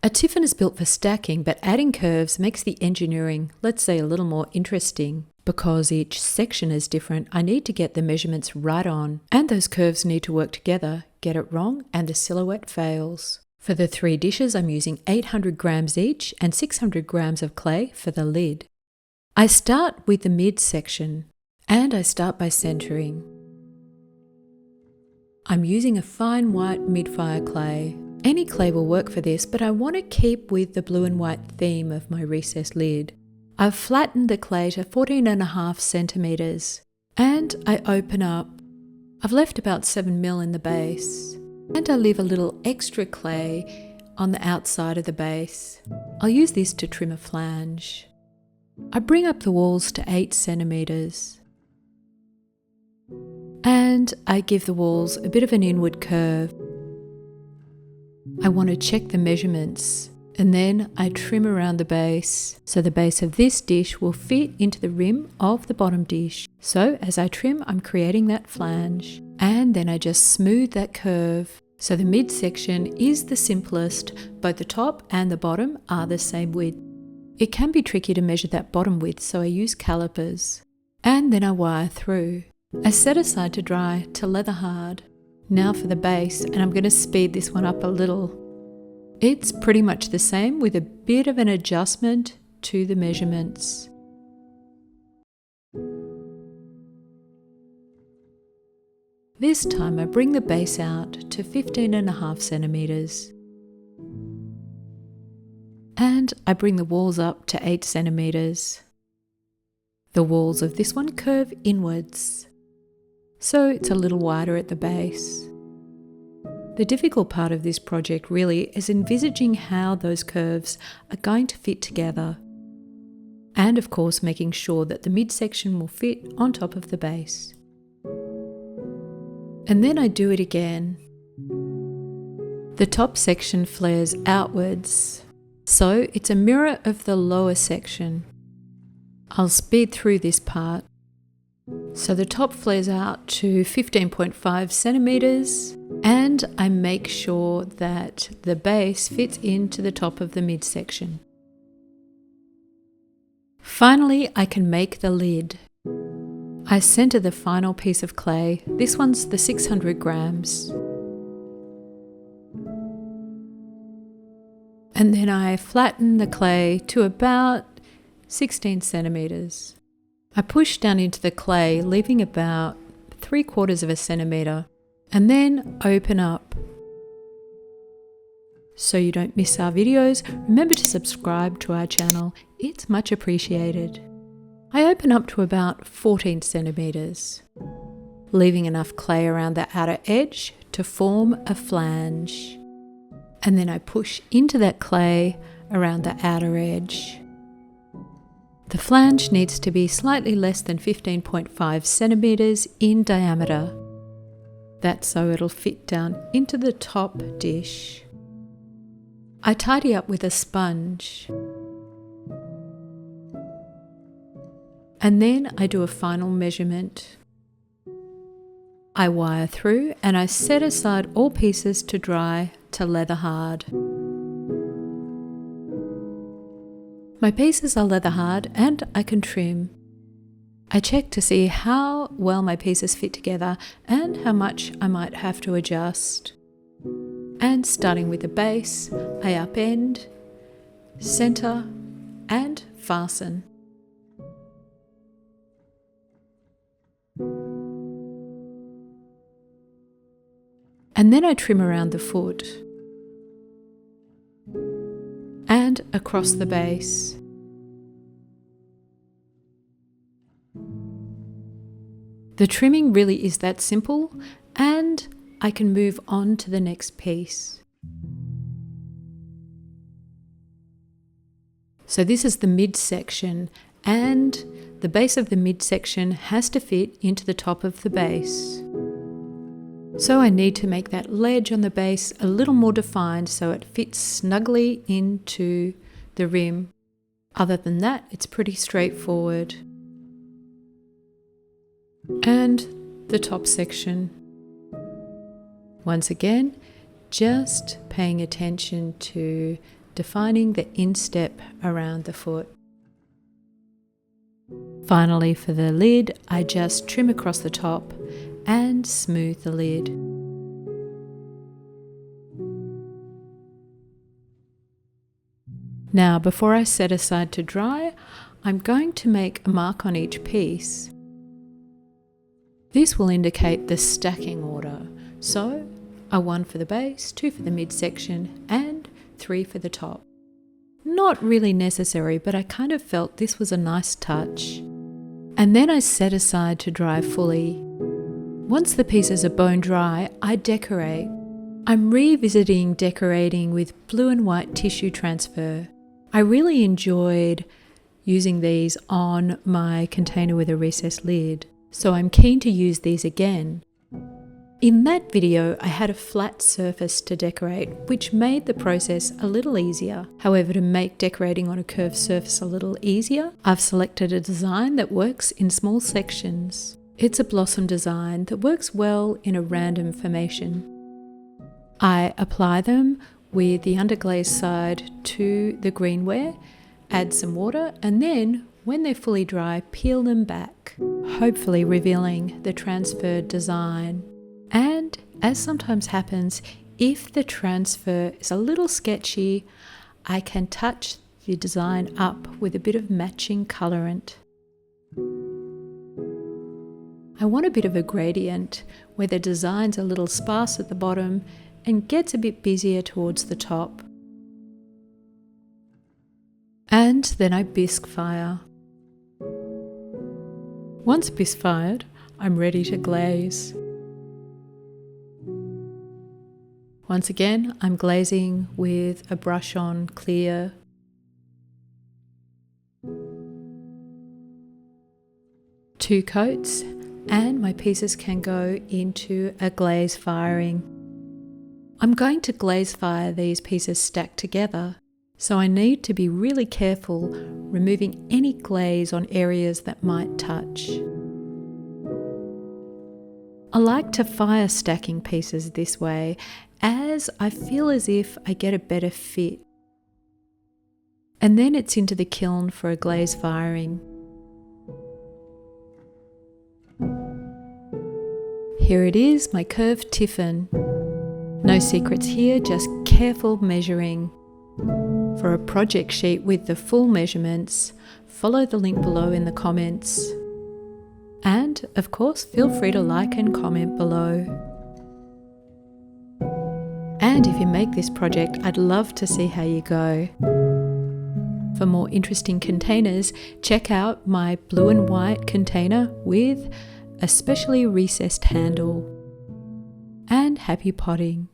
A Tiffin is built for stacking, but adding curves makes the engineering, let's say, a little more interesting. Because each section is different, I need to get the measurements right on, and those curves need to work together. Get it wrong and the silhouette fails. For the 3 dishes, I'm using 800 grams each and 600 grams of clay for the lid. I start with the mid section, and I start by centering. I'm using a fine white mid-fire clay. Any clay will work for this, but I want to keep with the blue and white theme of my recessed lid. I've flattened the clay to 14.5 centimetres, and I open up. I've left about 7 mil in the base, and I leave a little extra clay on the outside of the base. I'll use this to trim a flange. I bring up the walls to 8 centimetres, and I give the walls a bit of an inward curve. I want to check the measurements, and then I trim around the base so the base of this dish will fit into the rim of the bottom dish. So as I trim, I'm creating that flange, and then I just smooth that curve. So the midsection is the simplest. Both the top and the bottom are the same width. It can be tricky to measure that bottom width, so I use calipers. And then I wire through. I set aside to dry to leather hard. Now for the base, and I'm going to speed this one up a little. It's pretty much the same with a bit of an adjustment to the measurements. This time I bring the base out to 15.5 centimetres. And I bring the walls up to 8 centimetres. The walls of this one curve inwards, so it's a little wider at the base. The difficult part of this project really is envisaging how those curves are going to fit together, and of course making sure that the midsection will fit on top of the base. And then I do it again. The top section flares outwards, so it's a mirror of the lower section. I'll speed through this part. So the top flares out to 15.5 centimetres, and I make sure that the base fits into the top of the midsection. Finally, I can make the lid. I centre the final piece of clay. This one's the 600 grams. And then I flatten the clay to about 16 centimetres. I push down into the clay, leaving about 3/4 of a centimetre, and then open up. So you don't miss our videos, remember to subscribe to our channel. It's much appreciated. I open up to about 14 centimetres, leaving enough clay around the outer edge to form a flange. And then I push into that clay around the outer edge. The flange needs to be slightly less than 15.5 centimetres in diameter. That's so it'll fit down into the top dish. I tidy up with a sponge. And then I do a final measurement. I wire through and I set aside all pieces to dry to leather hard. My pieces are leather hard and I can trim. I check to see how well my pieces fit together and how much I might have to adjust. And starting with the base, I upend, centre and fasten. And then I trim around the foot and across the base. The trimming really is that simple, and I can move on to the next piece. So this is the midsection, and the base of the midsection has to fit into the top of the base. So I need to make that ledge on the base a little more defined so it fits snugly into the rim. Other than that, it's pretty straightforward. And the top section. Once again, just paying attention to defining the instep around the foot. Finally, for the lid, I just trim across the top and smooth the lid. Now, before I set aside to dry, I'm going to make a mark on each piece. This will indicate the stacking order, so a 1 for the base, 2 for the midsection, and 3 for the top. Not really necessary, but I kind of felt this was a nice touch. And then I set aside to dry fully. Once the pieces are bone dry, I decorate. I'm revisiting decorating with blue and white tissue transfer. I really enjoyed using these on my container with a recessed lid, so I'm keen to use these again. In that video, I had a flat surface to decorate, which made the process a little easier. However, to make decorating on a curved surface a little easier, I've selected a design that works in small sections. It's a blossom design that works well in a random formation. I apply them with the underglaze side to the greenware, add some water, and then, when they're fully dry, peel them back, hopefully revealing the transferred design. And, as sometimes happens, if the transfer is a little sketchy, I can touch the design up with a bit of matching colorant. I want a bit of a gradient where the design's a little sparse at the bottom and gets a bit busier towards the top. And then I bisque fire. Once bisque fired, I'm ready to glaze. Once again, I'm glazing with a brush on clear. Two coats, and my pieces can go into a glaze firing. I'm going to glaze fire these pieces stacked together, so I need to be really careful removing any glaze on areas that might touch. I like to fire stacking pieces this way, as I feel as if I get a better fit. And then it's into the kiln for a glaze firing. Here it is, my curved Tiffin. No secrets here, just careful measuring. For a project sheet with the full measurements, follow the link below in the comments. And, of course, feel free to like and comment below. And if you make this project, I'd love to see how you go. For more interesting containers, check out my blue and white container with a specially recessed handle. And happy potting!